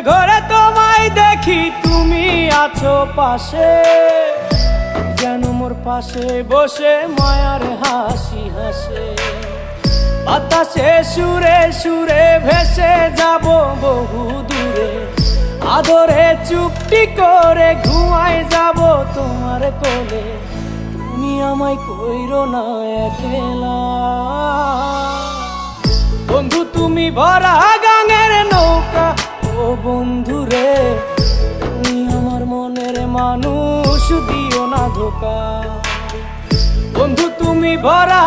স্বপ্নের ঘরে তোমায় দেখি তুমি আছো পাশে, যেন মোর পাশে বসে মায়ার হাসি হাসে। বাতাসে সুরে সুরে ভেসে যাব বহু দূরে, আদরে চুপটি করে ঘুমায় যাব তোমার কোলে। তুমি আমায় কইরো না একলা বন্ধু, তুমি ভরা গাঙের নৌকা। ও বন্ধু রে, তুমি আমার মনের মানুষ, দিও না ধোকা। বন্ধু তুমি ভরা